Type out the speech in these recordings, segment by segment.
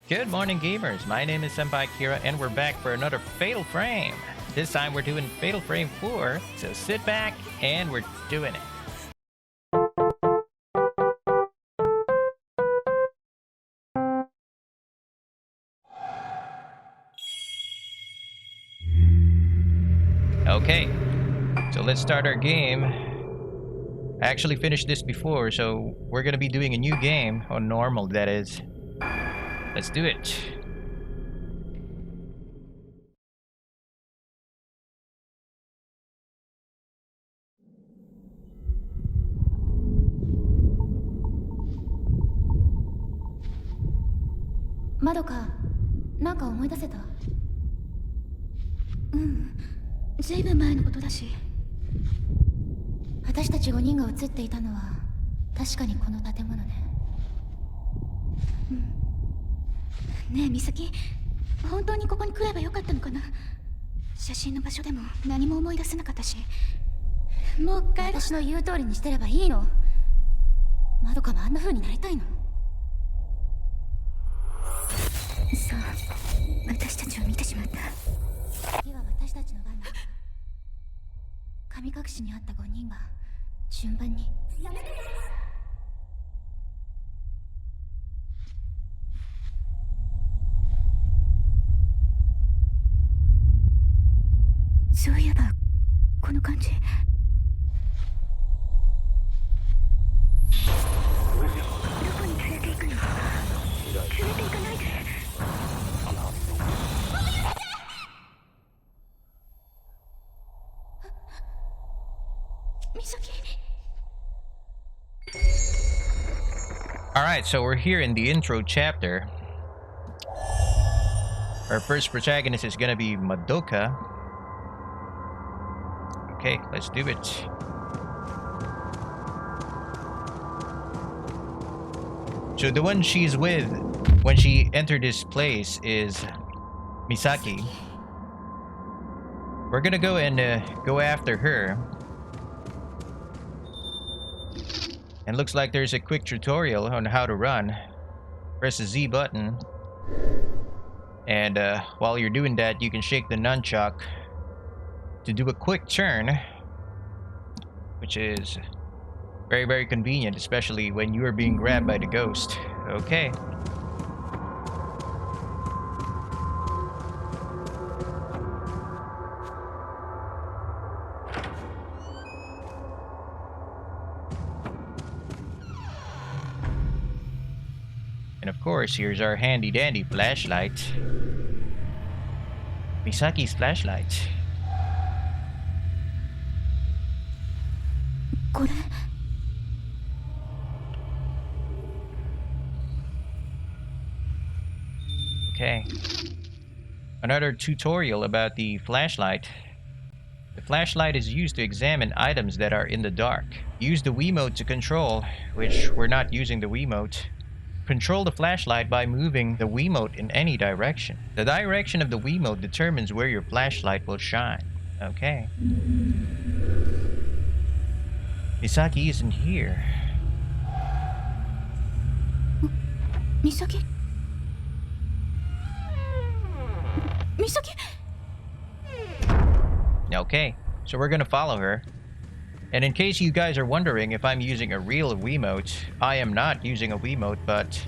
Good morning, gamers. My name is Senpai Kira, and we're back for another Fatal Frame. This time we're doing Fatal Frame 4, so sit back, and we're doing it. Okay, so let's start our game. I actually finished this before, so we're gonna be doing a new game, on normal that is. Let's do it. Madoka, なんか思い出せた？ずいぶん前のことだし。私たち5人が映っていたのは確かにこの建物ね。ねえ、美咲、本当にここに来ればよかったのかな？写真の場所でも何も思い出せなかったし。もう帰る。私の言う通りにしてればいいの。マドカもあんな風になりたいの？そう、私たちを見てしまった。次は私たちの番だ。神隠しにあった5人が順番に。やめて。そういえばこの感じ。どこに連れて行くの？連れて行かないで。Alright, so we're here in the intro chapter. Our first protagonist is gonna be Madoka. Okay, let's do it. So the one she's with when she entered this place is Misaki. We're gonna go and go after her. And looks like there's a quick tutorial on how to run. Press the Z button. And while you're doing that, you can shake the nunchuck to do a quick turn. Which is very, very convenient, especially when you are being grabbed by the ghost. Okay. And of course, here's our handy dandy flashlight. Misaki's flashlight. Okay. Another tutorial about the flashlight. The flashlight is used to examine items that are in the dark. Use the Wiimote to control, which we're not using the Wiimote. Control the flashlight by moving the Wiimote in any direction. The direction of the Wiimote determines where your flashlight will shine. Okay. Misaki isn't here. Misaki? Misaki? Okay, so we're gonna follow her. And in case you guys are wondering if I'm using a real Wiimote, I am not using a Wiimote, but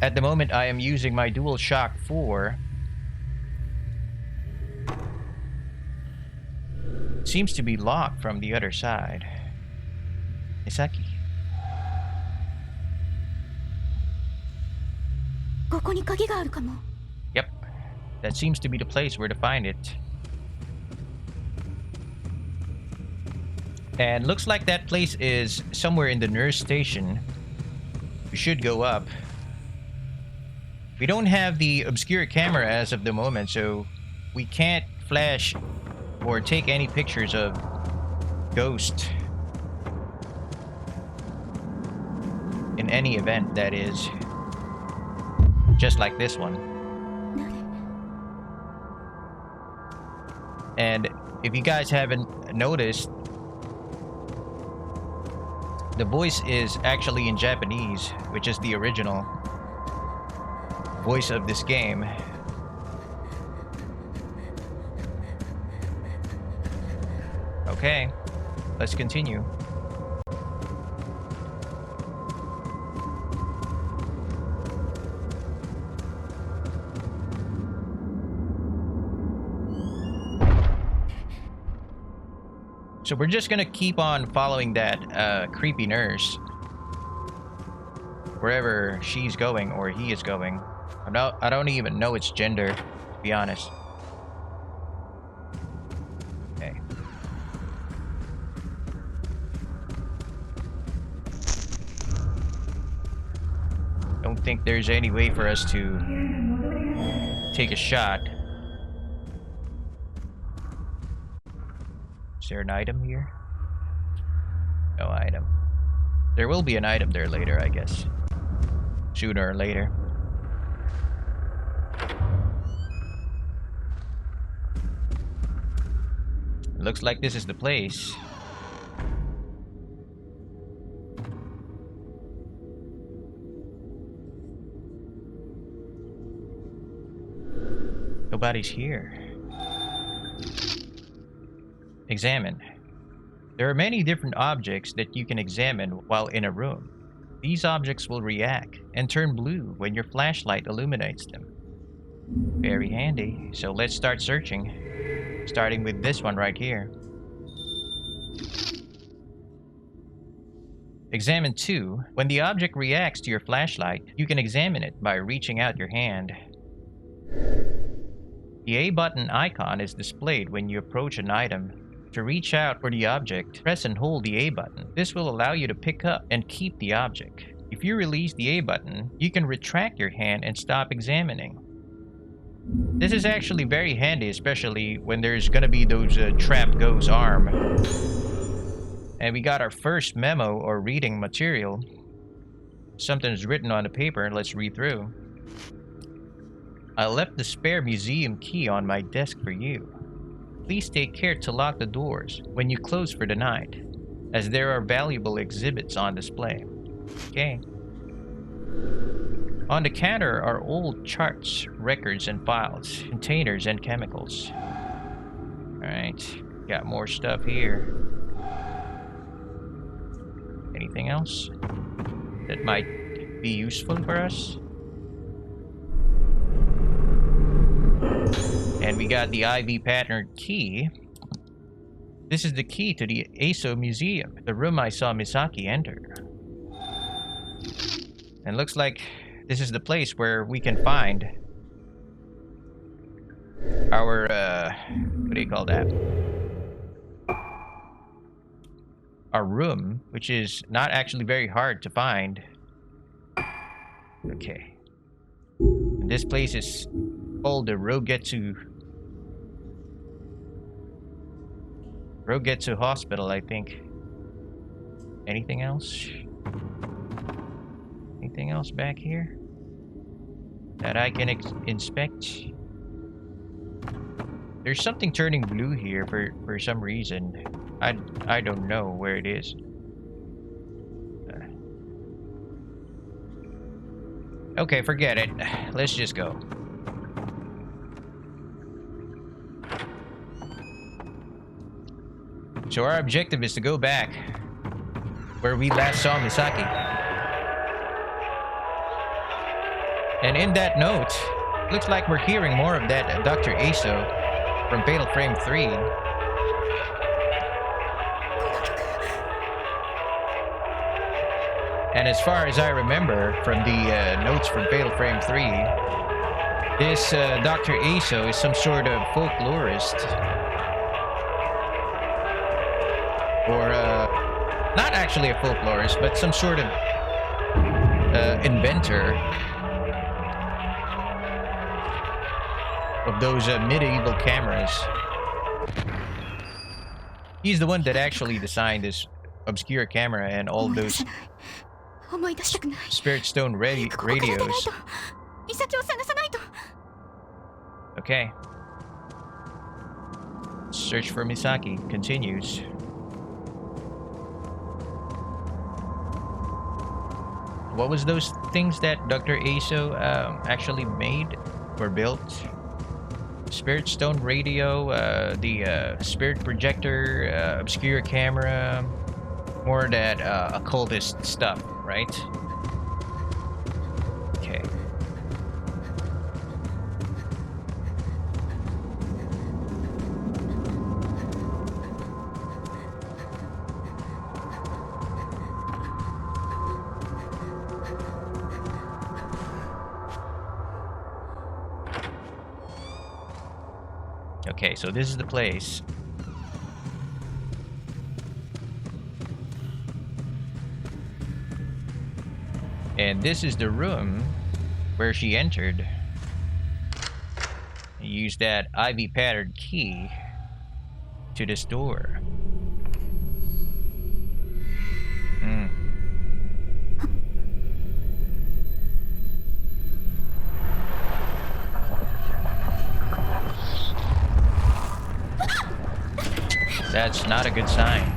at the moment I am using my DualShock 4. It seems to be locked from the other side. Misaki. Yep, that seems to be the place where to find it. And looks like that place is somewhere in the nurse station. We should go up. We don't have the Obscura camera as of the moment, so we can't flash or take any pictures of Ghost. In any event, that is. Just like this one. And if you guys haven't noticed, the voice is actually in Japanese, which is the original. voice of this game. Okay, let's continue. So we're just gonna keep on following that creepy nurse wherever she's going or he is going. I don't even know its gender, to be honest. Okay. Don't think there's any way for us to take a shot. Is there an item here? No item. There will be an item there later, I guess. Sooner or later. It looks like this is the place. Nobody's here. Examine. There are many different objects that you can examine while in a room. These objects will react and turn blue when your flashlight illuminates them. Very handy. So let's start searching. Starting with this one right here. Examine 2. When the object reacts to your flashlight, you can examine it by reaching out your hand. The A button icon is displayed when you approach an item. To reach out for the object, press and hold the A button. This will allow you to pick up and keep the object. If you release the A button, you can retract your hand and stop examining. This is actually very handy, especially when there's gonna be those trapped ghost arm. And we got our first memo or reading material. Something's written on the paper. Let's read through. I left the spare museum key on my desk for you. Please take care to lock the doors when you close for the night, as there are valuable exhibits on display. Okay. On the counter are old charts, records and files, containers and chemicals. Alright, got more stuff here. Anything else that might be useful for us? And we got the IV pattern key. This is the key to the Aso Museum, the room I saw Misaki enter. And looks like this is the place where we can find our, what do you call that? Our room, which is not actually very hard to find. Okay. And this place is called the Rougetsu Hospital, I think. Anything else? Anything else back here that I can inspect? There's something turning blue here for some reason. I don't know where it is. Okay, forget it. Let's just go. So our objective is to go back where we last saw Misaki. And in that note, looks like we're hearing more of that Dr. Aso from Fatal Frame 3. And as far as I remember from the notes from Fatal Frame 3, this Dr. Aso is some sort of folklorist. Or, not actually a folklorist, but some sort of inventor of those medieval cameras. He's the one that actually designed this Obscura camera and all those Spirit Stone radios. Okay. Search for Misaki continues. what was those things that Dr. Aso actually made or built? Spirit Stone radio, the Spirit projector, Obscura camera, more that occultist stuff, right? Okay. Okay, so this is the place. And this is the room where she entered. Use that ivy patterned key to this door. That's not a good sign.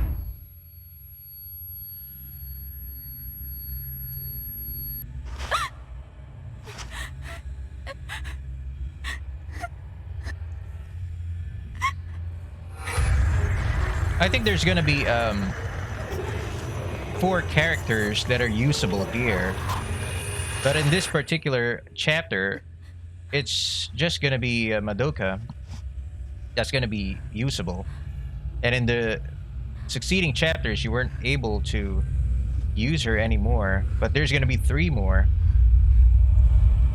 I think there's gonna be 4 characters that are usable here, but in this particular chapter, it's just gonna be Madoka that's gonna be usable. And in the succeeding chapters, you weren't able to use her anymore, but there's gonna be 3 more.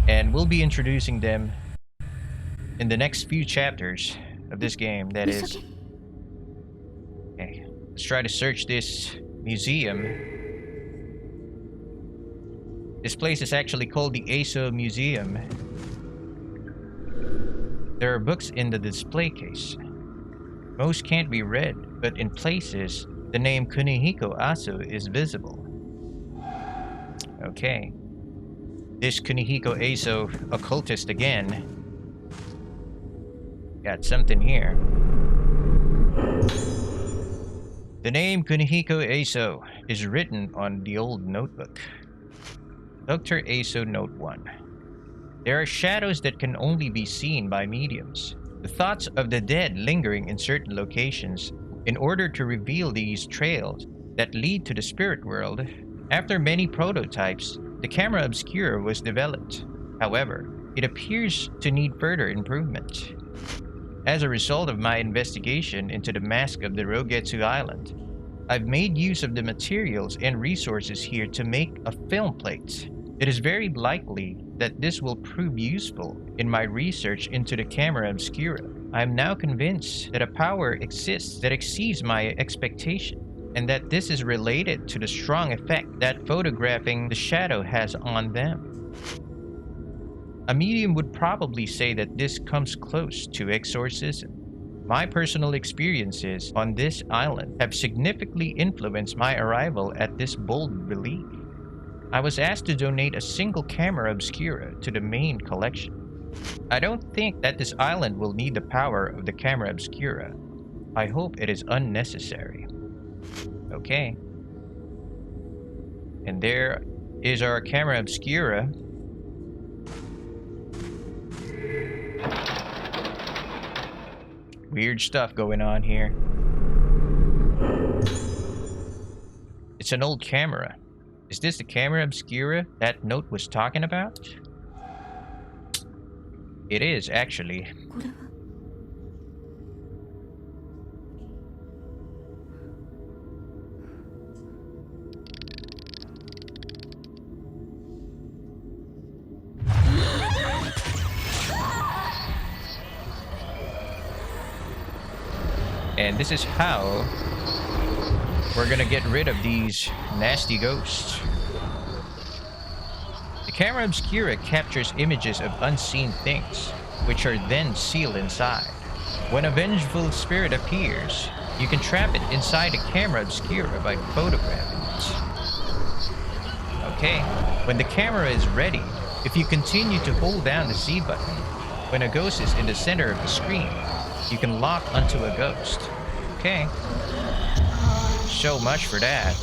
And we'll be introducing them in the next few chapters of this game, that is. Okay, let's try to search this museum. This place is actually called the Aso Museum. There are books in the display case. Most can't be read, but in places, the name Kunihiko Aso is visible. Okay. This Kunihiko Aso occultist again. Got something here. The name Kunihiko Aso is written on the old notebook. Dr. Aso Note 1. There are shadows that can only be seen by mediums. The thoughts of the dead lingering in certain locations in order to reveal these trails that lead to the spirit world. After many prototypes, the camera Obscura was developed. However, it appears to need further improvement. As a result of my investigation into the mask of the Rougetsu Island, I've made use of the materials and resources here to make a film plate. It is very likely that this will prove useful in my research into the camera Obscura. I am now convinced that a power exists that exceeds my expectation, and that this is related to the strong effect that photographing the shadow has on them. A medium would probably say that this comes close to exorcism. My personal experiences on this island have significantly influenced my arrival at this bold belief. I was asked to donate a single camera Obscura to the main collection. I don't think that this island will need the power of the camera Obscura. I hope it is unnecessary. Okay. And there is our camera Obscura. Weird stuff going on here. It's an old camera. Is this the camera Obscura that note was talking about? It is, actually. And this is how we're gonna get rid of these nasty ghosts. The camera Obscura captures images of unseen things, which are then sealed inside. When a vengeful spirit appears, you can trap it inside a camera Obscura by photographing it. Okay, when the camera is ready, if you continue to hold down the Z button, when a ghost is in the center of the screen, you can lock onto a ghost. Okay. So much for that.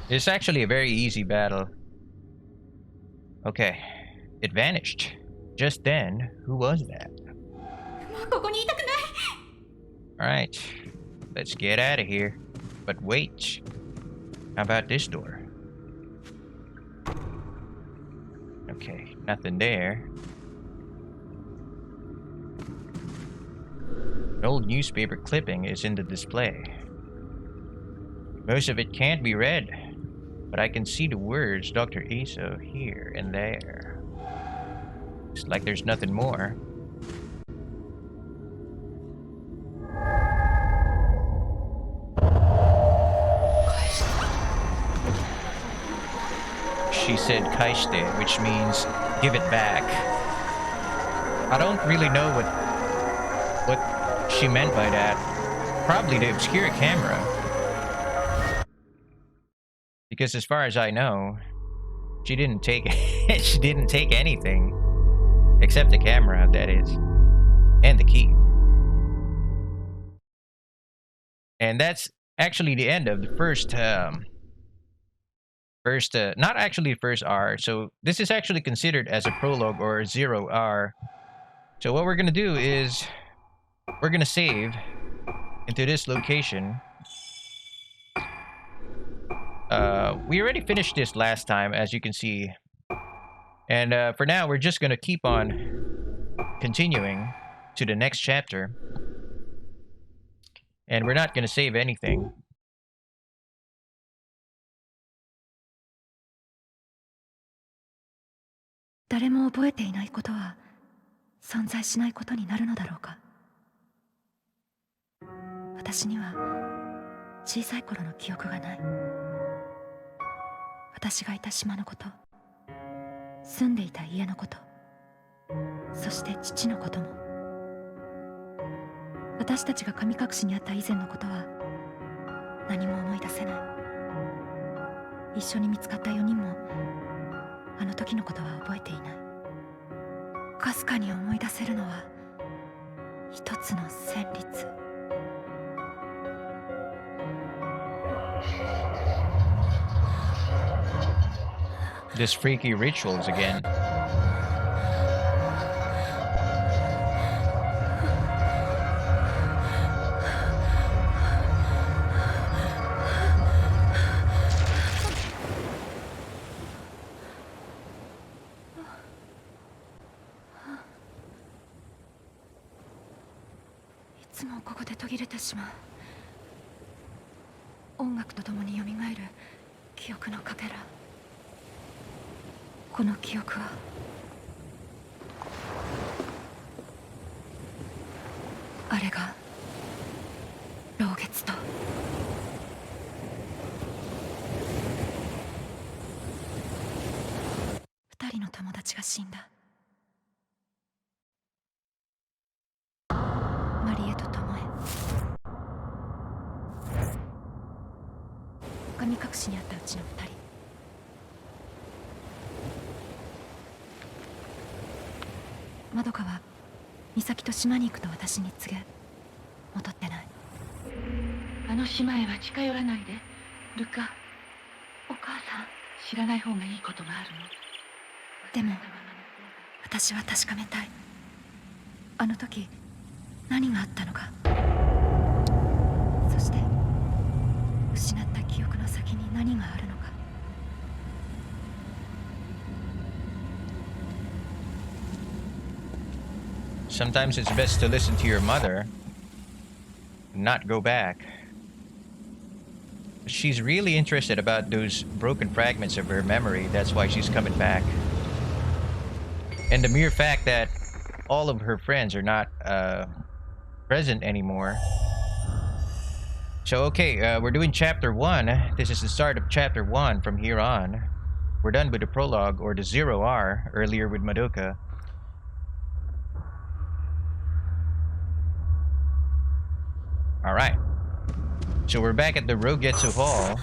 It's actually a very easy battle. Okay. It vanished. Just then, who was that? もうここにいたくない。 Alright. Let's get out of here. But wait. How about this door? Okay, nothing there. An old newspaper clipping is in the display. Most of it can't be read, but I can see the words Dr. Aso here and there. Looks like there's nothing more. She said kaishite, which means give it back. I don't really know what she meant by that. Probably the Obscura camera. Because as far as I know, she didn't take she didn't take anything except the camera, that is, and the key. And that's actually the end of the first not actually the first R. So this is actually considered as a prologue or 0R. So what we're gonna do is we're gonna save into this location. We already finished this last time, as you can see. And for now, we're just gonna keep on continuing to the next chapter. And we're not gonna save anything.誰も覚えていないことは存在しないことになるのだろうか。私には小さい頃の記憶がない。私がいた島のこと、住んでいた家のこと、そして父のことも。私たちが神隠しにあった以前のことは何も思い出せない。一緒に見つかった4人もあの時のことは覚えていない。かすかに思い出せるのは一つの旋律。This freaky rituals again. Madoka は美咲と島に行くと私に告げ、戻ってない。あの島へは近寄らないで、ルカ。お母さん、知らない方がいいことがあるの。でも私は確かめたい。あの時何があったのか。そして失った記憶の先に何があるのか。Sometimes it's best to listen to your mother, not go back. She's really interested about those broken fragments of her memory. That's why she's coming back. And the mere fact that all of her friends are not present anymore. So okay, we're doing chapter 1. This is the start of chapter 1 from here on. We're done with the prologue, or the 0R, earlier with Madoka. Alright. So we're back at the Rougetsu Hall.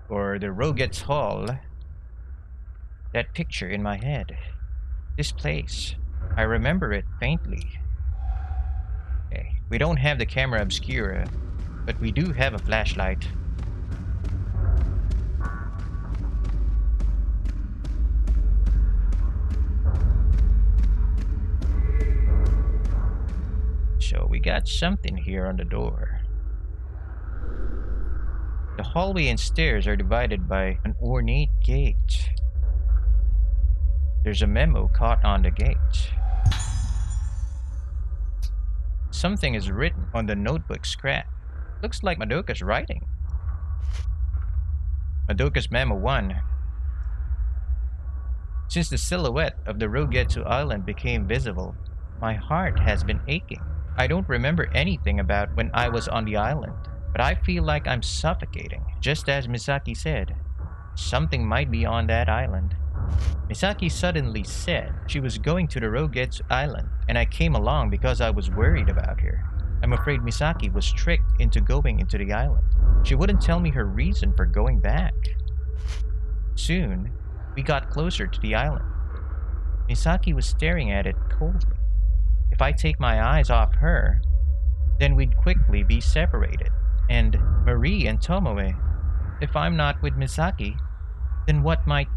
Or the Rougetsu Hall. That picture in my head. This place. I remember it faintly. Okay. We don't have the camera Obscura, but we do have a flashlight. So we got something here on the door. The hallway and stairs are divided by an ornate gate. There's a memo caught on the gate. Something is written on the notebook scrap. Looks like Madoka's writing. Madoka's Memo 1. Since the silhouette of the Rougetsu island became visible, my heart has been aching. I don't remember anything about when I was on the island, but I feel like I'm suffocating. Just as Misaki said, something might be on that island. Misaki suddenly said she was going to the Rougetsu island, and I came along because I was worried about her. I'm afraid Misaki was tricked into going into the island. She wouldn't tell me her reason for going back. Soon, we got closer to the island. Misaki was staring at it coldly. If I take my eyes off her, then we'd quickly be separated. And Marie and Tomoe, if I'm not with Misaki, then what might...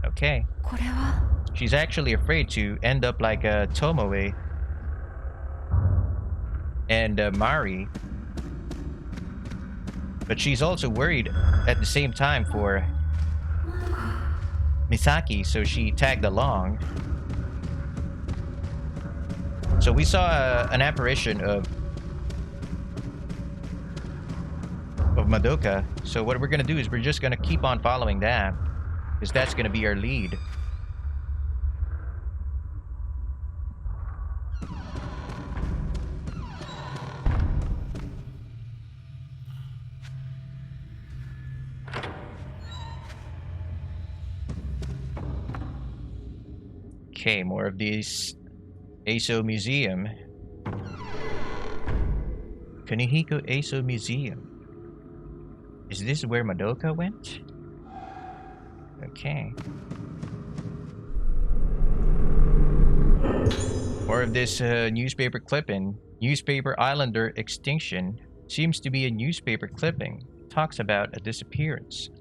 Okay. これは She's actually afraid to end up like Tomoe and Mari. But she's also worried at the same time for Misaki, so she tagged along. So we saw an apparition of Madoka. So what we're gonna do is we're just gonna keep on following that, because that's gonna be our lead. Okay, more of these. Aso Museum. Kanehiko Aso Museum. Is this where Madoka went? Okay. More of this newspaper clipping. Newspaper Islander extinction seems to be a newspaper clipping. Talks about a disappearance.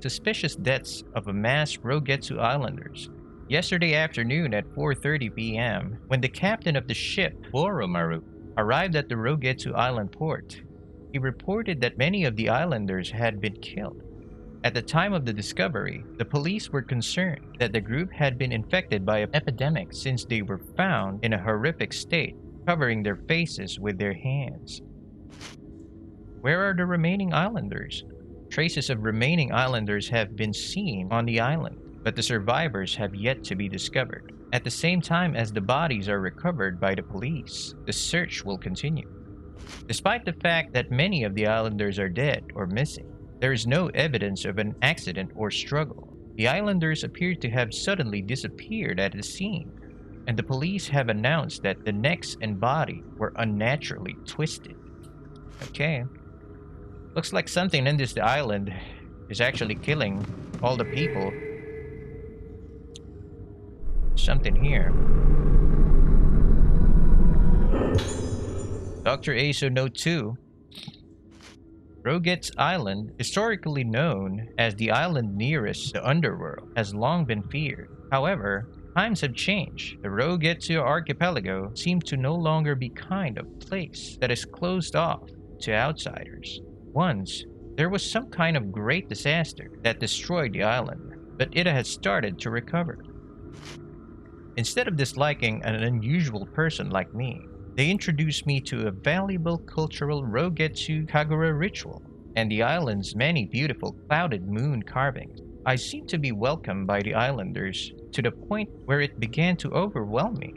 Suspicious deaths of a mass Rougetsu Islanders. Yesterday afternoon at 4:30 p.m., when the captain of the ship, Boromaru, arrived at the Rougetsu Island port, he reported that many of the islanders had been killed. At the time of the discovery, the police were concerned that the group had been infected by an epidemic since they were found in a horrific state, covering their faces with their hands. Where are the remaining islanders? Traces of remaining islanders have been seen on the island, but the survivors have yet to be discovered. At the same time as the bodies are recovered by the police, the search will continue. Despite the fact that many of the islanders are dead or missing, there is no evidence of an accident or struggle. The islanders appear to have suddenly disappeared at the scene, and the police have announced that the necks and body were unnaturally twisted. Okay. Looks like something in this island is actually killing all the people. Something here. Dr. Aso Note 2. Rougetsu Island, historically known as the island nearest the underworld, has long been feared. However, times have changed. The Rougetsu archipelago seems to no longer be kind of place that is closed off to outsiders. Once, there was some kind of great disaster that destroyed the island, but it has started to recover. Instead of disliking an unusual person like me, they introduced me to a valuable cultural Rougetsu Kagura ritual and the island's many beautiful clouded moon carvings. I seemed to be welcomed by the islanders to the point where it began to overwhelm me.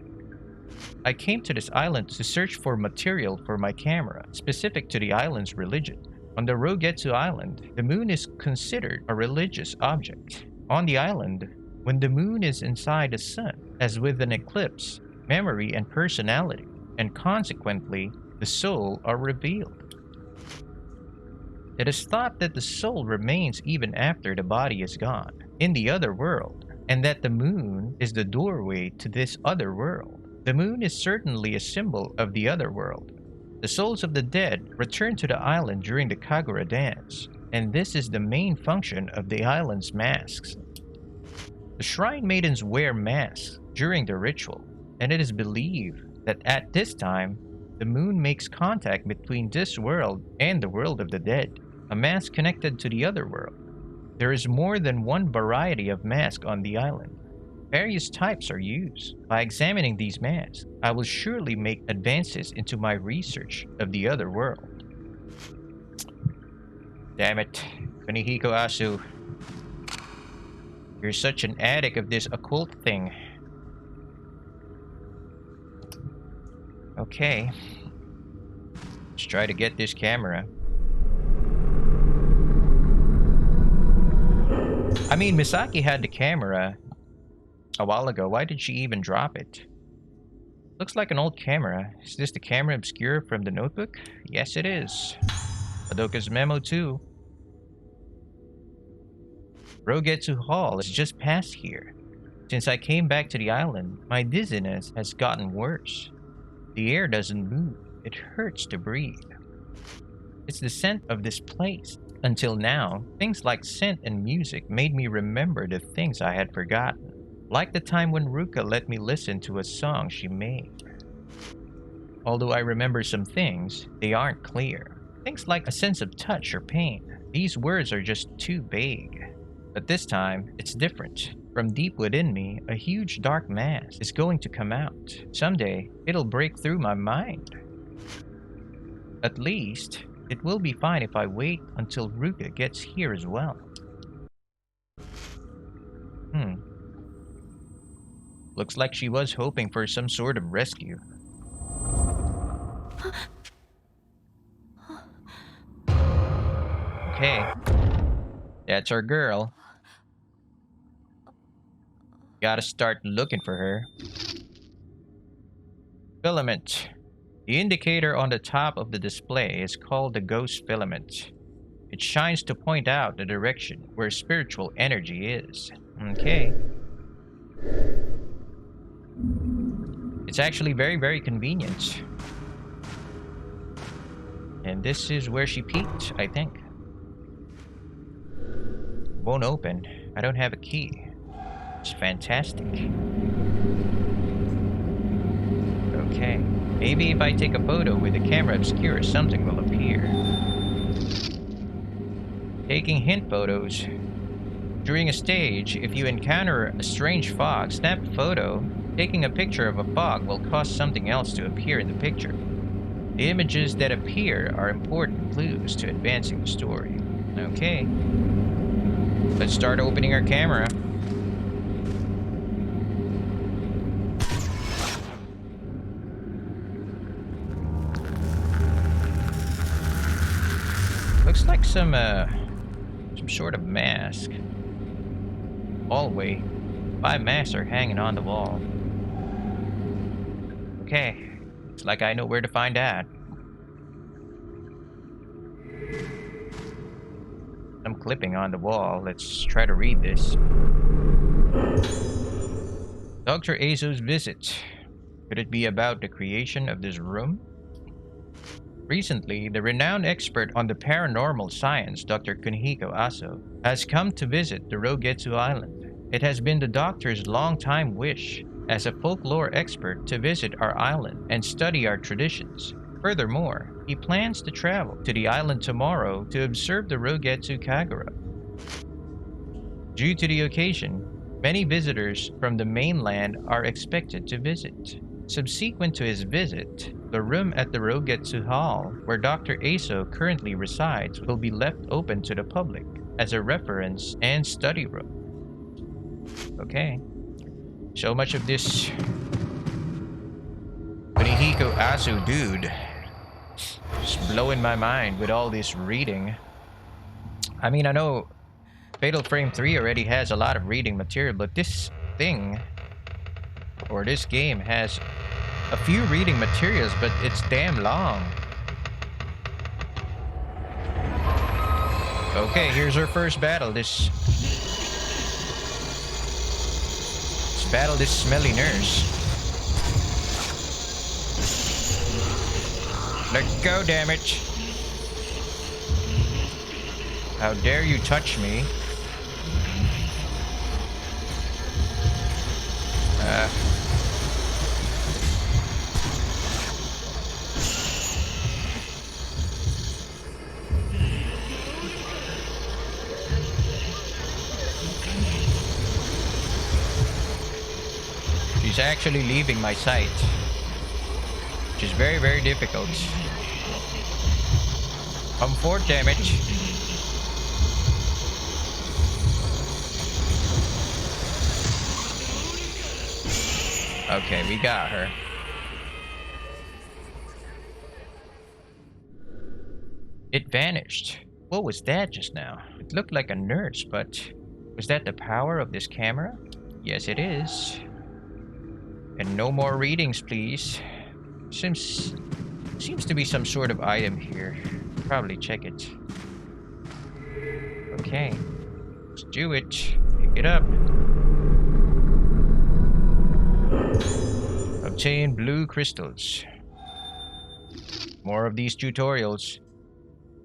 I came to this island to search for material for my camera, specific to the island's religion. On the Rougetsu Island, the moon is considered a religious object. On the island, when the moon is inside the sun, as with an eclipse, memory and personality, and consequently, the soul are revealed. It is thought that the soul remains even after the body is gone, in the other world, and that the moon is the doorway to this other world. The moon is certainly a symbol of the other world. The souls of the dead return to the island during the Kagura dance, and this is the main function of the island's masks. The shrine maidens wear masks during the ritual, and it is believed that at this time, the moon makes contact between this world and the world of the dead, a mask connected to the other world. There is more than one variety of mask on the island. Various types are used. By examining these masks, I will surely make advances into my research of the other world. Damn it, Kunihiko Asu. You're such an addict of this occult thing. Okay. Let's try to get this camera. I mean, Misaki had the camera a while ago. Why did she even drop it? Looks like an old camera. Is this the camera Obscura from the notebook? Yes, it is. Madoka's memo, too. Rougetsu Hall is just past here. Since I came back to the island, my dizziness has gotten worse. The air doesn't move. It hurts to breathe. It's the scent of this place. Until now, things like scent and music made me remember the things I had forgotten. Like the time when Ruka let me listen to a song she made. Although I remember some things, they aren't clear. Things like a sense of touch or pain. These words are just too vague. But this time, it's different. From deep within me, a huge dark mass is going to come out. Someday, it'll break through my mind. At least, it will be fine if I wait until Ruka gets here as well. Looks like she was hoping for some sort of rescue. Okay. That's our girl. Gotta start looking for her. Filament. The indicator on the top of the display is called the ghost filament. It shines to point out the direction where spiritual energy is. Okay. It's actually very, very convenient. And this is where she peeked, I think. Won't open. I don't have a key. It's fantastic. Okay. Maybe if I take a photo with the camera Obscura, something will appear. Taking hint photos. During a stage, if you encounter a strange fog, snap a photo. Taking a picture of a fog will cause something else to appear in the picture. The images that appear are important clues to advancing the story. Okay. Let's start opening our camera. Looks like some sort of mask. Hallway. 5 masks are hanging on the wall. Okay. Looks like I know where to find that. Some clipping on the wall. Let's try to read this. Dr. Aso's visit. Could it be about the creation of this room? Recently, the renowned expert on the paranormal science, Dr. Kunihiko Aso, has come to visit the Rougetsu Island. It has been the doctor's long-time wish, as a folklore expert, to visit our island and study our traditions. Furthermore, he plans to travel to the island tomorrow to observe the Rougetsu Kagura. Due to the occasion, many visitors from the mainland are expected to visit. Subsequent to his visit, the room at the Rougetsu Hall, where Dr. Aso currently resides, will be left open to the public as a reference and study room. Okay. So much of this Kunihiko Aso dude. Just blowing my mind with all this reading. I mean, I know Fatal Frame 3 already has a lot of reading material, but this thing, or this game, has a few reading materials, but it's damn long. Okay, here's our first battle. Let's battle this smelly nurse. Let go, damn it. How dare you touch me? actually leaving my sight, which is very, very difficult. Come forth, damn it. Okay, we got her. It vanished. What was that just now? It looked like a nurse, but was that the power of this camera? Yes, it is. And no more readings, please. Seems to be some sort of item here. Probably check it. Okay. Let's do it. Pick it up. Obtain blue crystals. More of these tutorials.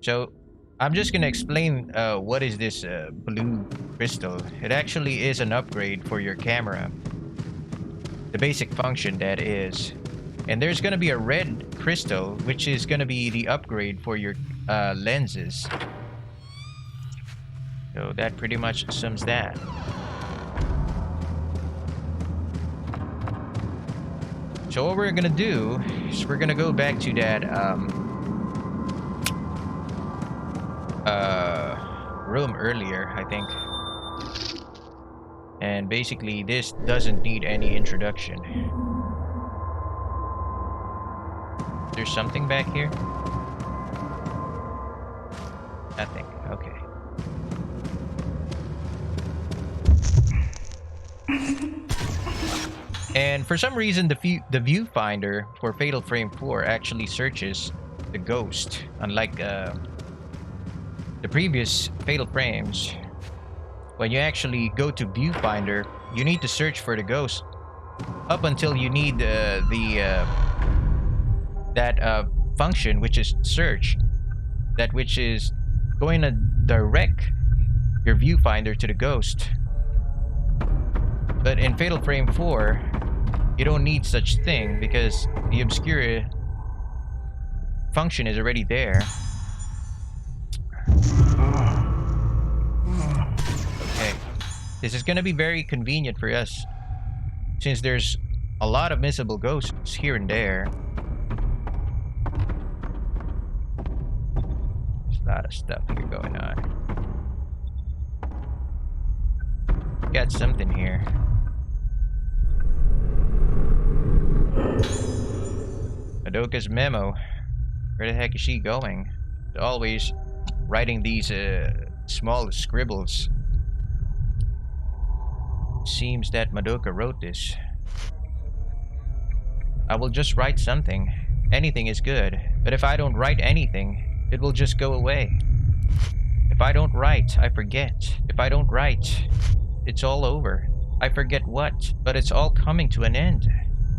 So, I'm just gonna explain what is this blue crystal. It actually is an upgrade for your camera. The basic function, that is. And there's gonna be a red crystal, which is gonna be the upgrade for your lenses. So that pretty much sums that. So what we're gonna do is we're gonna go back to that room earlier, I think. And basically this doesn't need any introduction. There's something back here? Nothing. Okay. And for some reason, the viewfinder for Fatal Frame 4 actually searches the ghost, unlike the previous Fatal Frames. When you actually go to viewfinder, you need to search for the ghost up until you need that function, which is search, that which is going to direct your viewfinder to the ghost. But in Fatal Frame 4, you don't need such thing because the Obscura function is already there. Okay, this is gonna be very convenient for us since there's a lot of missable ghosts here and there. There's a lot of stuff here going on. Got something here. Madoka's memo. Where the heck is she going? She's always writing these small scribbles. Seems that Madoka wrote this. I will just write something. Anything is good. But if I don't write anything, it will just go away. If I don't write, I forget. If I don't write, it's all over. I forget what, but it's all coming to an end.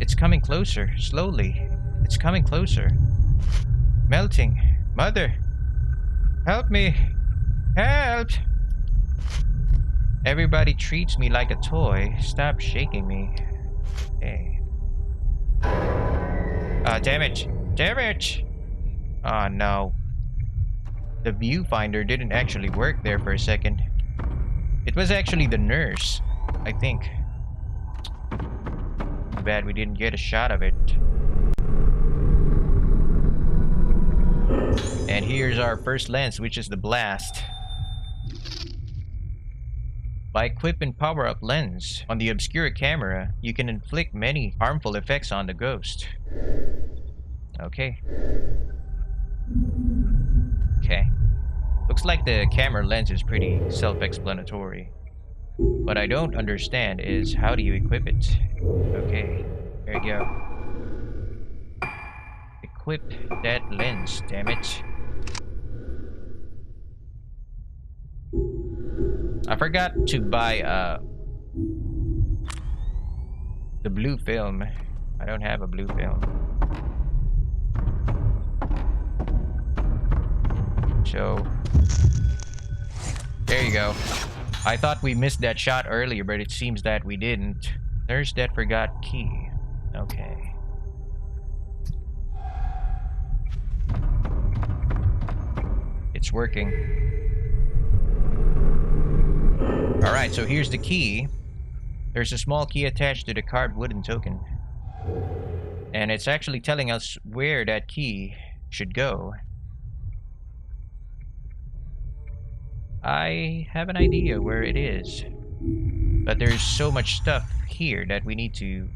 It's coming closer, slowly. It's coming closer. Melting. Mother! Help me! Help! Everybody treats me like a toy. Stop shaking me. Okay. Ah, damn it! Damn it! Oh no. The viewfinder didn't actually work there for a second. It was actually the nurse, I think. Too bad we didn't get a shot of it. And here's our first lens, which is the blast. By equipping power-up lens on the Obscura camera, you can inflict many harmful effects on the ghost. Okay. Okay. Looks like the camera lens is pretty self-explanatory. What I don't understand is how do you equip it? Okay, there you go. Equip that lens, damn it. I forgot to buy the blue film. I don't have a blue film. So there you go. I thought we missed that shot earlier, but it seems that we didn't. There's that forgot key. Okay. It's working. Alright, so here's the key. There's a small key attached to the carved wooden token. And it's actually telling us where that key should go. I have an idea where it is. But there's so much stuff here that we need to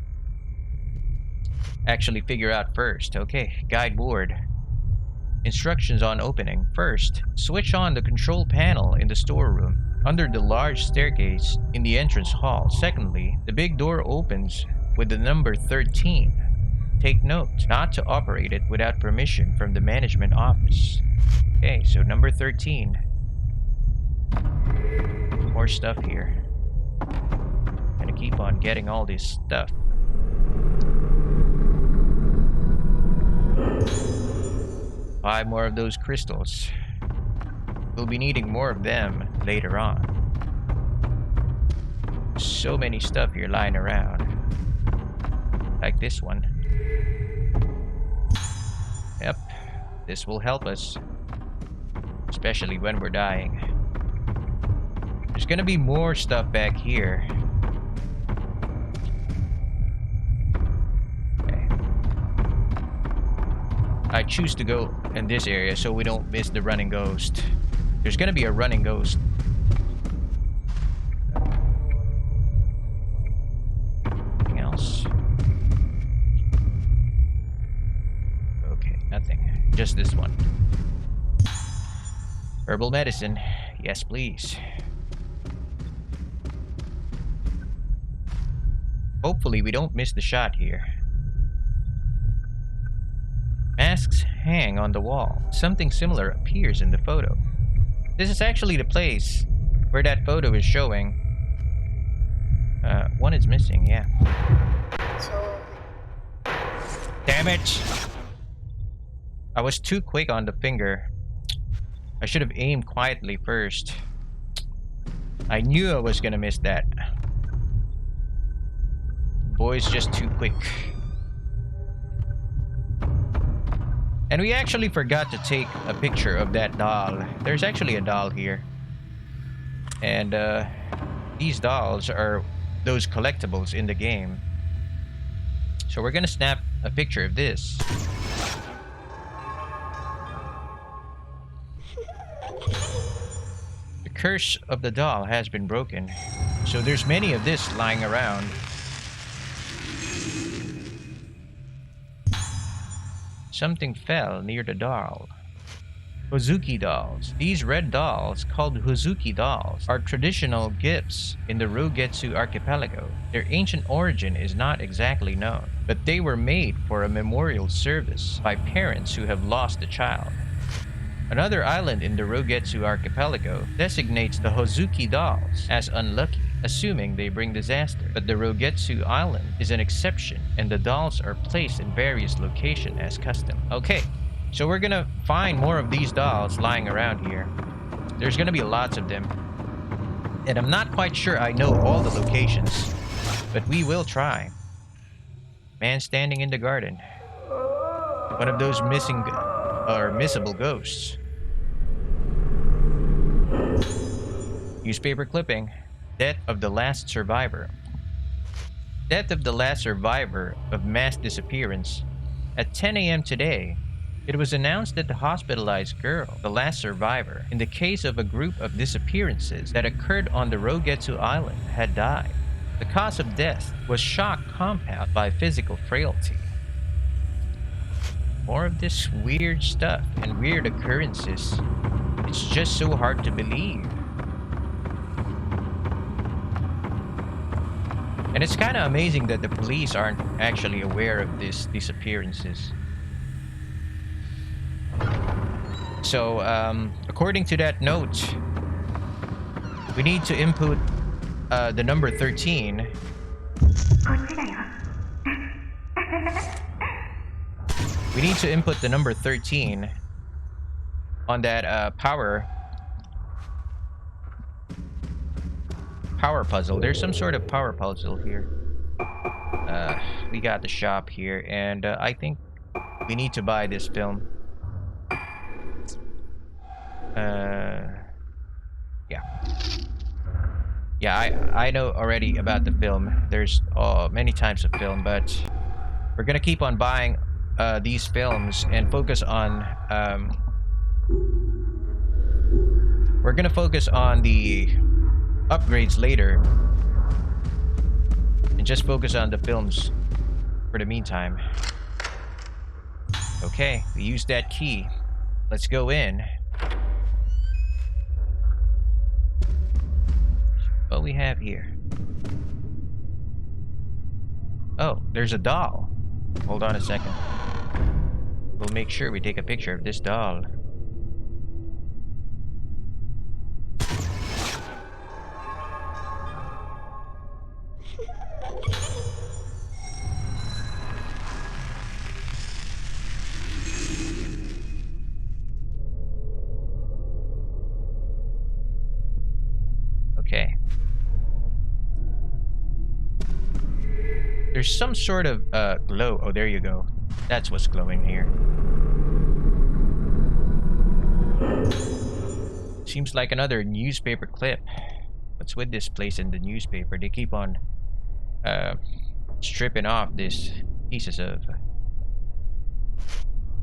actually figure out first. Okay, guide board. Instructions on opening. First, switch on the control panel in the storeroom under the large staircase in the entrance hall. Secondly, the big door opens with the number 13. Take note not to operate it without permission from the management office. Okay, so number 13. More stuff here. Gonna keep on getting all this stuff. Five more of those crystals. We'll be needing more of them later on. So many stuff here lying around. Like this one. Yep, this will help us. Especially when we're dying. There's gonna be more stuff back here. Okay. I choose to go in this area so we don't miss the running ghost. There's gonna be a running ghost. Anything else? Okay, nothing. Just this one. Herbal medicine. Yes, please. Hopefully we don't miss the shot here. Masks hang on the wall. Something similar appears in the photo. This is actually the place where that photo is showing. One is missing, yeah. Damn it! I was too quick on the finger. I should have aimed quietly first. I knew I was gonna miss that. Boy's just too quick. And we actually forgot to take a picture of that doll. There's actually a doll here. And these dolls are those collectibles in the game. So we're gonna snap a picture of this. The curse of the doll has been broken. So there's many of this lying around. Something fell near the doll. Fuzuki dolls. These red dolls, called Fuzuki dolls, are traditional gifts in the Rougetsu archipelago. Their ancient origin is not exactly known, but they were made for a memorial service by parents who have lost a child. Another island in the Rougetsu archipelago designates the Fuzuki dolls as unlucky, assuming they bring disaster. But the Rougetsu island is an exception, and the dolls are placed in various locations as custom. Okay, so we're gonna find more of these dolls lying around here. There's gonna be lots of them. And I'm not quite sure I know all the locations, but we will try. Man standing in the garden. One of those missing or missable ghosts. Newspaper clipping. Death of the last survivor. Death of the last survivor of mass disappearance. At 10 a.m. today, it was announced that the hospitalized girl, the last survivor, in the case of a group of disappearances that occurred on the Rougetsu island, had died. The cause of death was shock compounded by physical frailty. More of this weird stuff and weird occurrences. It's just so hard to believe. And it's kind of amazing that the police aren't actually aware of these disappearances. So, according to that note, we need to input the number 13. We need to input the number 13 on that power puzzle. There's some sort of power puzzle here. We got the shop here, and I think we need to buy this film. Yeah. Yeah, I know already about the film. There's many types of film, but we're gonna keep on buying these films and focus on we're gonna focus on the upgrades later and just focus on the films for the meantime. Okay, we used that key. Let's go in. What we have here? Oh, there's a doll. Hold on a second. We'll make sure we take a picture of this doll. Okay. There's some sort of glow. Oh, there you go. That's what's glowing here. Seems like another newspaper clip. What's with this place in the newspaper? They keep on stripping off these pieces of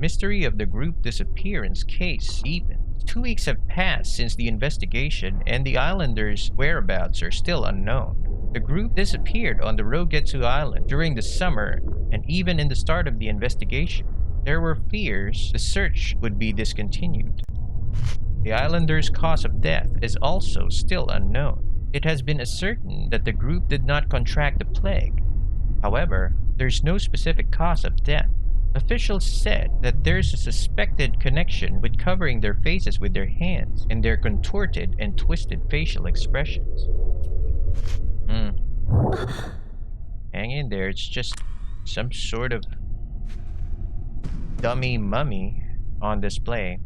mystery of the group disappearance case deepens. 2 weeks have passed since the investigation, and the islanders' whereabouts are still unknown. The group disappeared on the Rougetsu Island during the summer, and even in the start of the investigation, there were fears the search would be discontinued. The islanders' cause of death is also still unknown. It has been ascertained that the group did not contract the plague. However, there's no specific cause of death. Officials said that there's a suspected connection with covering their faces with their hands and their contorted and twisted facial expressions. Hang in there, it's just some sort of dummy mummy on display.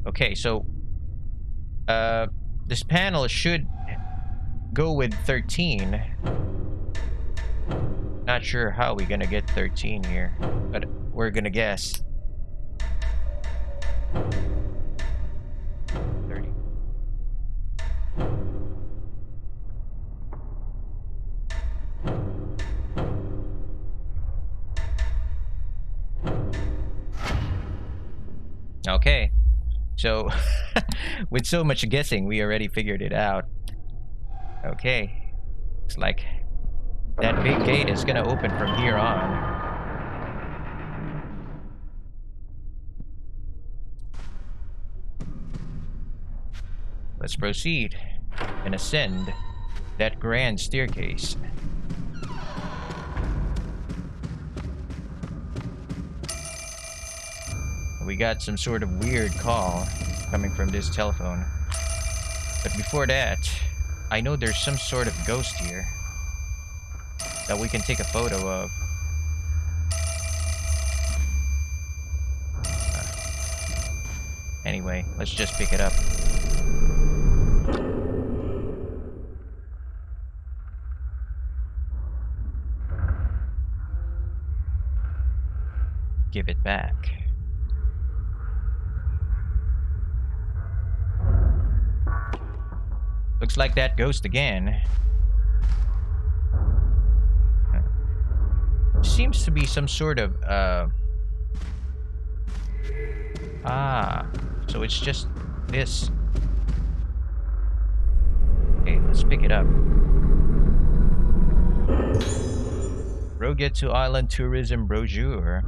Okay, so this panel should go with 13. Not sure how we're gonna get 13 here, but we're gonna guess. 30. Okay, so with so much guessing, we already figured it out. Okay, it's like that big gate is gonna open from here on. Let's proceed and ascend that grand staircase. We got some sort of weird call coming from this telephone. But before that, I know there's some sort of ghost here that we can take a photo of. Anyway, let's just pick it up. Give it back. Looks like that ghost again. Seems to be some sort of so it's just this. Okay, let's pick it up. Rougetsu Island Tourism Brochure.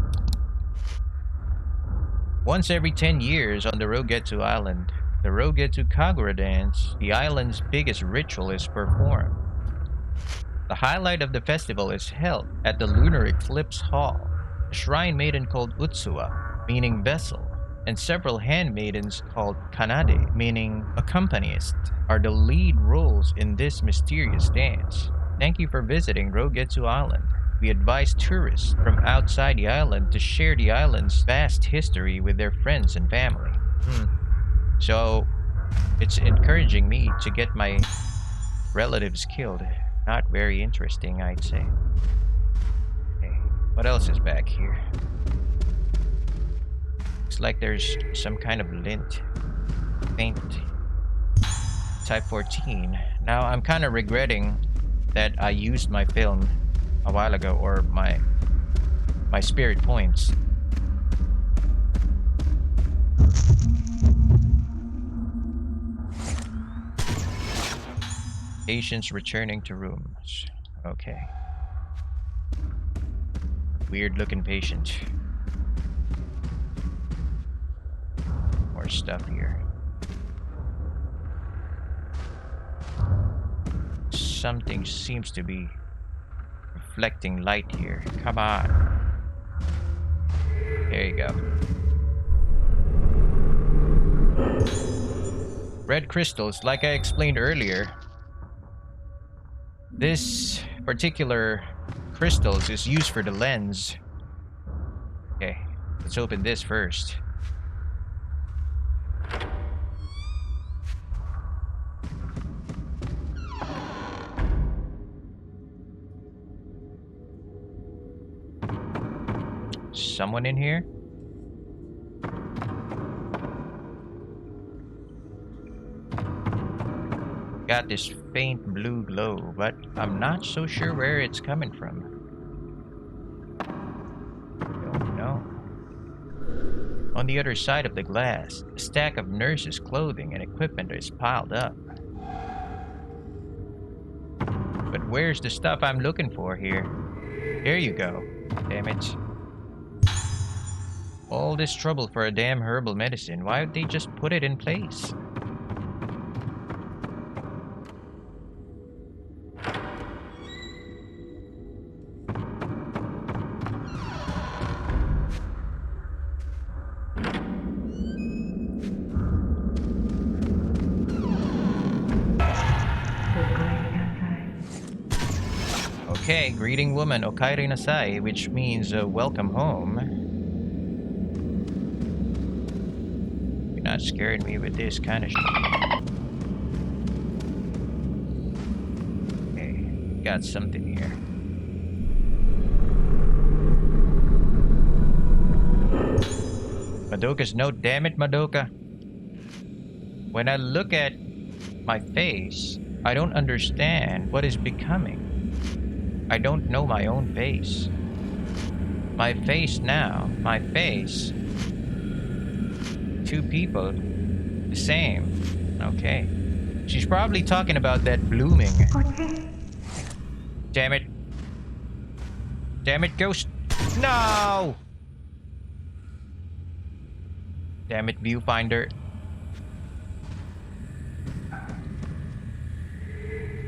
Once every 10 years on the Rougetsu Island, the Rougetsu Kagura dance, the island's biggest ritual, is performed. The highlight of the festival is held at the Lunar Eclipse Hall. A shrine maiden called Utsuwa, meaning vessel, and several handmaidens called Kanade, meaning accompanist, are the lead roles in this mysterious dance. Thank you for visiting Rougetsu Island. We advise tourists from outside the island to share the island's vast history with their friends and family. So, it's encouraging me to get my relatives killed. Not very interesting, I'd say. Okay, what else is back here? Looks like there's some kind of lint. Paint. Type 14. Now I'm kind of regretting that I used my film a while ago, or my spirit points. Patients returning to rooms. Okay. Weird looking patient. More stuff here. Something seems to be reflecting light here. Come on. There you go. Red crystals, like I explained earlier. This particular crystals is used for the lens. Okay, let's open this first. Someone in here? Got this faint blue glow, but I'm not so sure where it's coming from. Don't know. On the other side of the glass, a stack of nurses' clothing and equipment is piled up. But where's the stuff I'm looking for here? There you go. Damn it. All this trouble for a damn herbal medicine. Why would they just put it in place? Okay, greeting woman, Okairi Nasai, which means welcome home. You're not scaring me with this kind of shit. Okay, got something here. Madoka's note, damn it, Madoka. When I look at my face, I don't understand what is becoming. I don't know my own face. My face now, my face. Two people, the same. Okay. She's probably talking about that blooming. Damn it. Damn it, ghost. No! Damn it, viewfinder.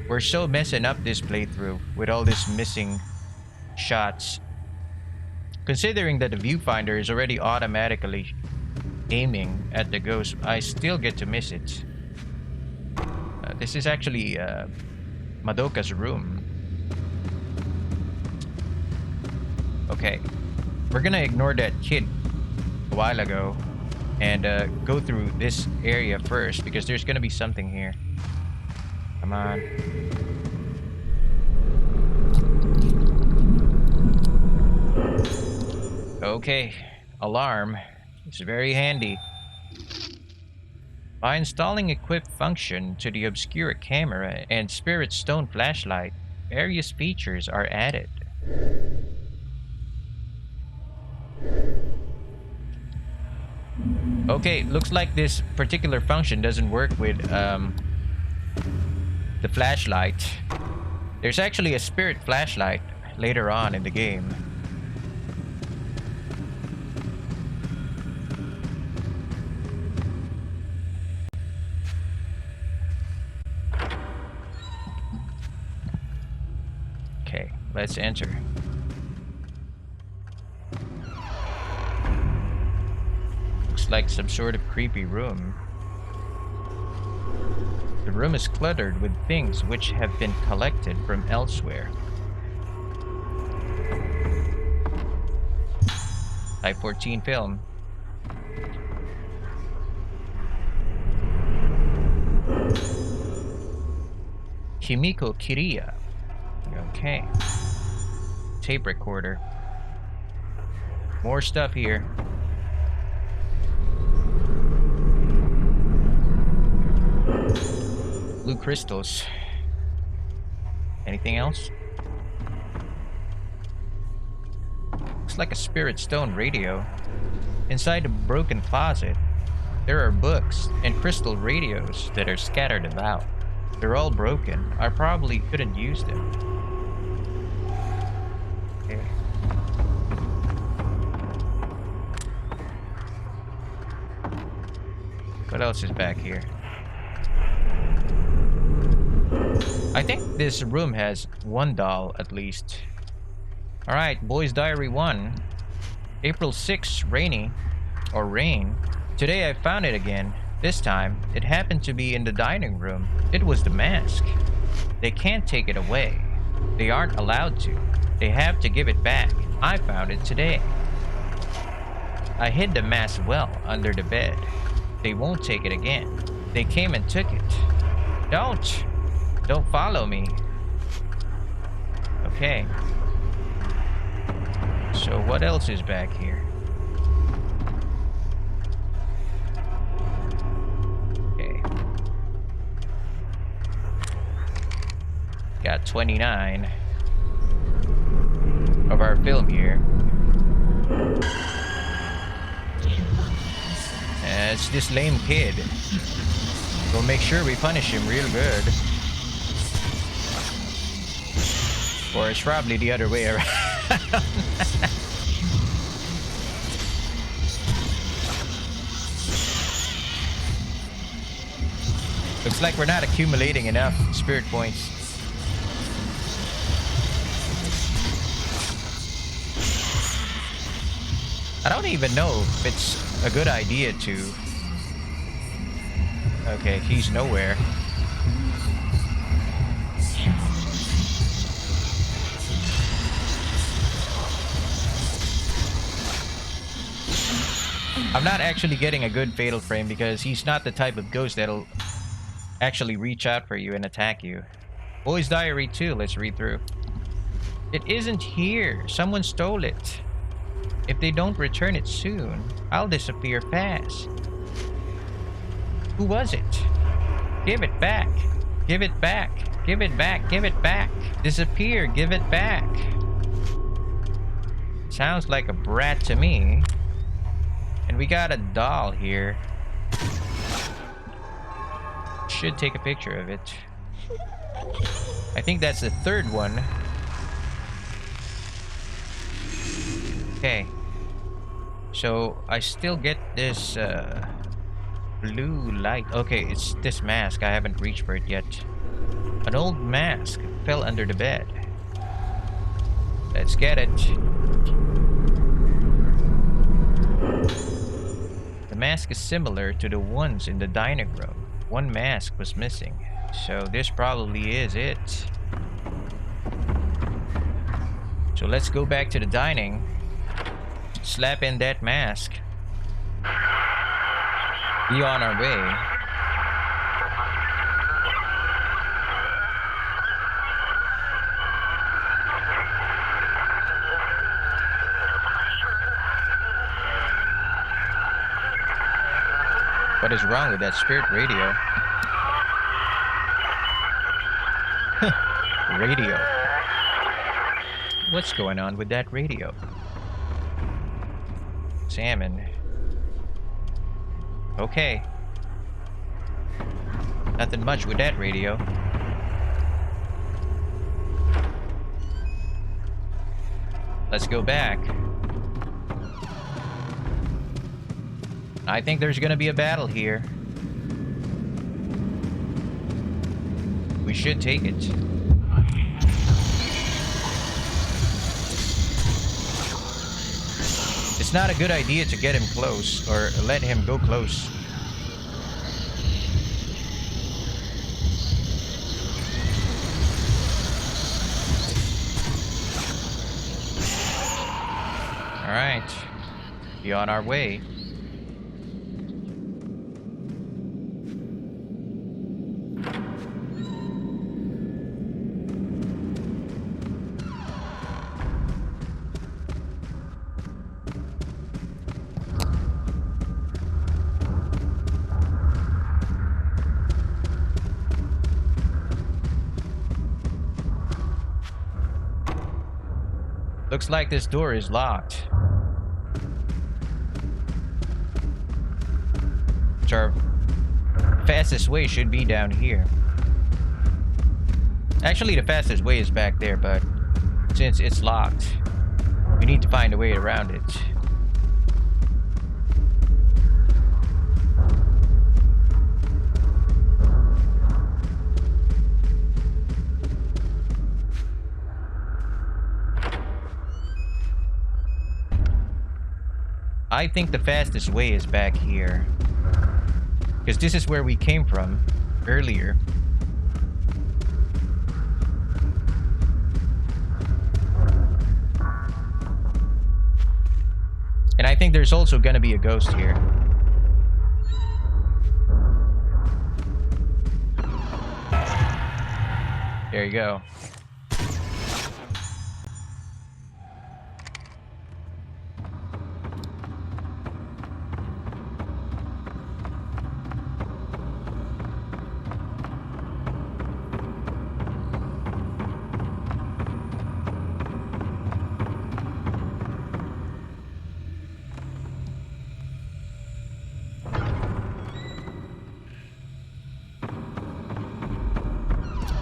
We're so messing up this playthrough with all these missing shots. Considering that the viewfinder is already automatically aiming at the ghost, I still get to miss it. This is actually Madoka's room. Okay, we're gonna ignore that kid a while ago and go through this area first because there's gonna be something here. Come on. Okay, alarm. It's very handy. By installing equip function to the Obscura camera and Spirit Stone flashlight, various features are added. Okay, looks like this particular function doesn't work with the flashlight. There's actually a spirit flashlight later on in the game. Okay, let's enter. Looks like some sort of creepy room. The room is cluttered with things which have been collected from elsewhere. Type 14 film. Himiko Kiriya. Okay. Tape recorder. More stuff here. Blue crystals. Anything else? Looks like a spirit stone radio. Inside the broken closet, there are books and crystal radios that are scattered about. They're all broken. I probably couldn't use them. Okay. What else is back here? I think this room has one doll at least. Alright, Boy's Diary 1. April 6, rainy. Or rain. Today I found it again. This time, it happened to be in the dining room. It was the mask. They can't take it away. They aren't allowed to. They have to give it back. I found it today. I hid the mask well under the bed. They won't take it again. They came and took it. Don't! Don't follow me. Okay. So what else is back here? Okay. Got 29 of our film here. It's this lame kid. We'll make sure we punish him real good. Or it's probably the other way around. Looks like we're not accumulating enough spirit points. I don't even know if it's a good idea to... Okay, he's nowhere. I'm not actually getting a good fatal frame because he's not the type of ghost that'll actually reach out for you and attack you. Boy's Diary 2, let's read through. It isn't here. Someone stole it. If they don't return it soon, I'll disappear fast. Who was it? Give it back. Give it back. Give it back. Give it back. Disappear. Give it back. Sounds like a brat to me. And we got a doll here. Should take a picture of it. I think that's the third one. Okay. So I still get this blue light. Okay, it's this mask. I haven't reached for it yet. An old mask fell under the bed. Let's get it. The mask is similar to the ones in the dining room. One mask was missing, so this probably is it. So let's go back to the dining. Slap in that mask. Be on our way. What is wrong with that spirit radio? Radio. What's going on with that radio? Salmon. Okay. Nothing much with that radio. Let's go back. I think there's gonna be a battle here. We should take it. It's not a good idea to get him close or let him go close. All right, be on our way. Looks like this door is locked. So our fastest way should be down here. Actually, the fastest way is back there, but since it's locked, we need to find a way around it. I think the fastest way is back here. Because this is where we came from earlier. And I think there's also gonna be a ghost here. There you go.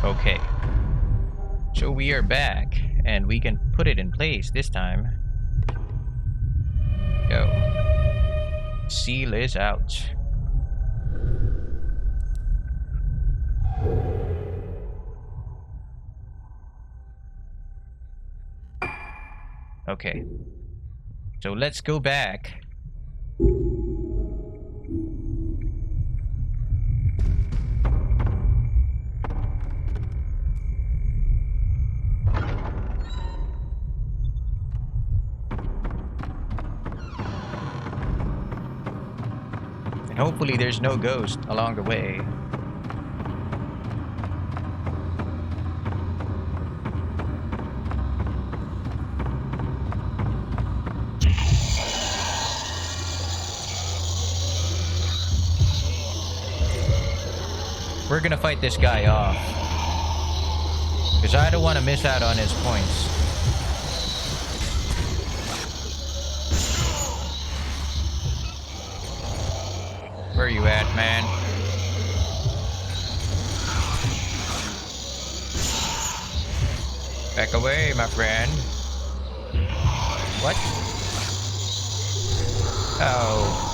Okay, so we are back, and we can put it in place this time. Go. Seal is out. Okay, so let's go back. And hopefully there's no ghost along the way. We're gonna fight this guy off. Because I don't want to miss out on his points. Where you at, man? Back away, my friend. What? Oh.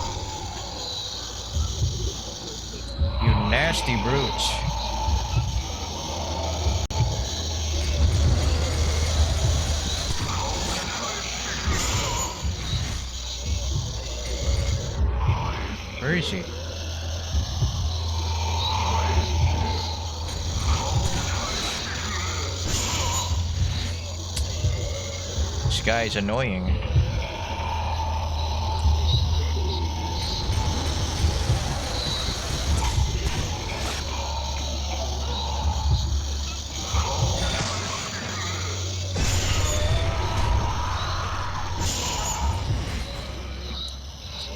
You nasty brutes. Where is he? This guy is annoying.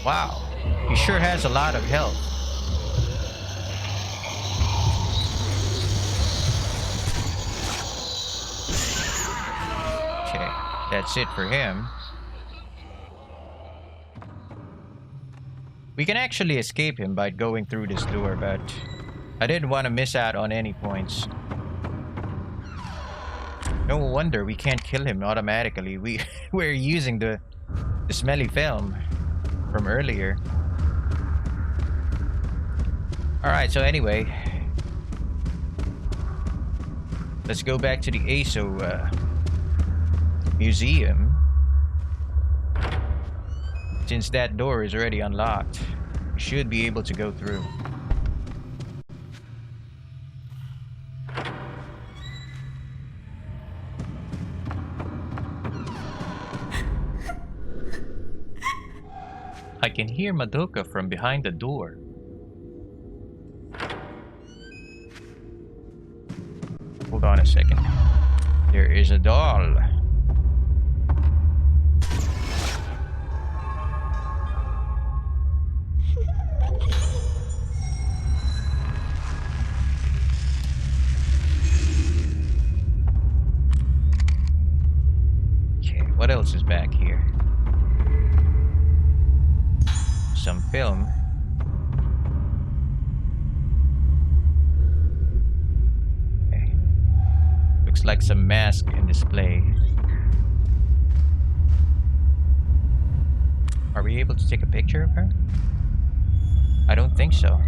Wow. He sure has a lot of health. Okay, that's it for him. We can actually escape him by going through this door, but I didn't want to miss out on any points. No wonder we can't kill him automatically. We're using the smelly film from earlier. Alright, so anyway, let's go back to the Aso Museum. Since that door is already unlocked, we should be able to go through. I can hear Madoka from behind the door. Hold on a second. There is a doll. else is back here? Some film. Okay. Looks like some mask and display. Are we able to take a picture of her? I don't think so.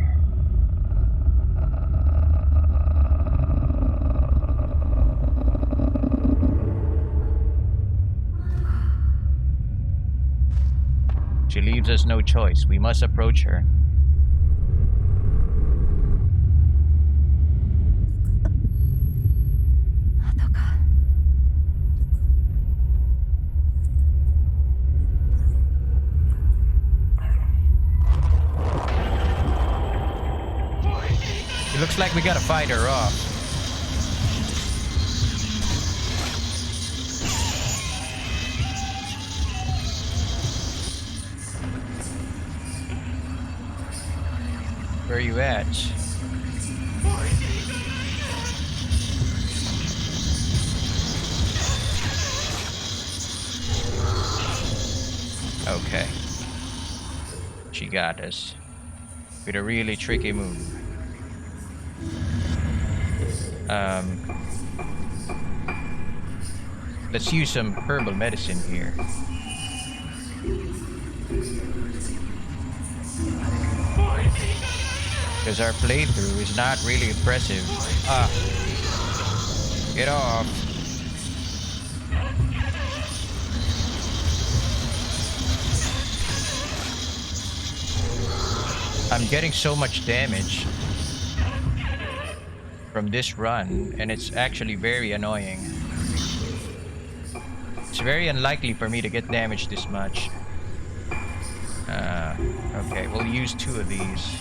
She leaves us no choice. We must approach her. Madoka. It looks like we gotta fight her off. Where are you at? Okay. She got us. With a really tricky move. Let's use some herbal medicine here. Because our playthrough is not really impressive. Ah. Get off. I'm getting so much damage from this run, and it's actually very annoying. It's very unlikely for me to get damaged this much. Okay, we'll use 2 of these.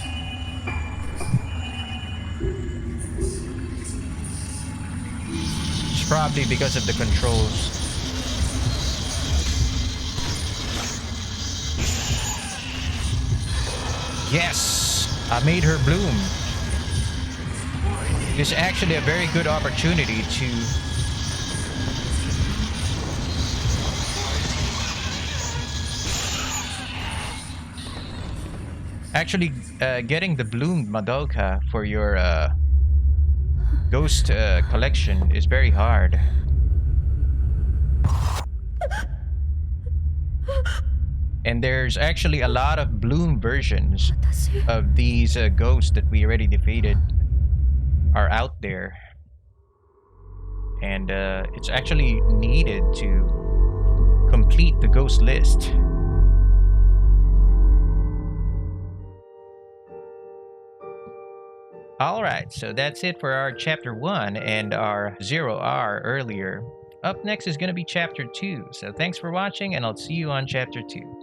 It's probably because of the controls. Yes! I made her bloom. It's actually a very good opportunity to actually getting the bloomed Madoka for your ghost collection is very hard. And there's actually a lot of bloom versions of these ghosts that we already defeated are out there. And it's actually needed to complete the ghost list. Alright, so that's it for our Chapter 1 and our 0R earlier. Up next is going to be Chapter 2, so thanks for watching and I'll see you on Chapter 2.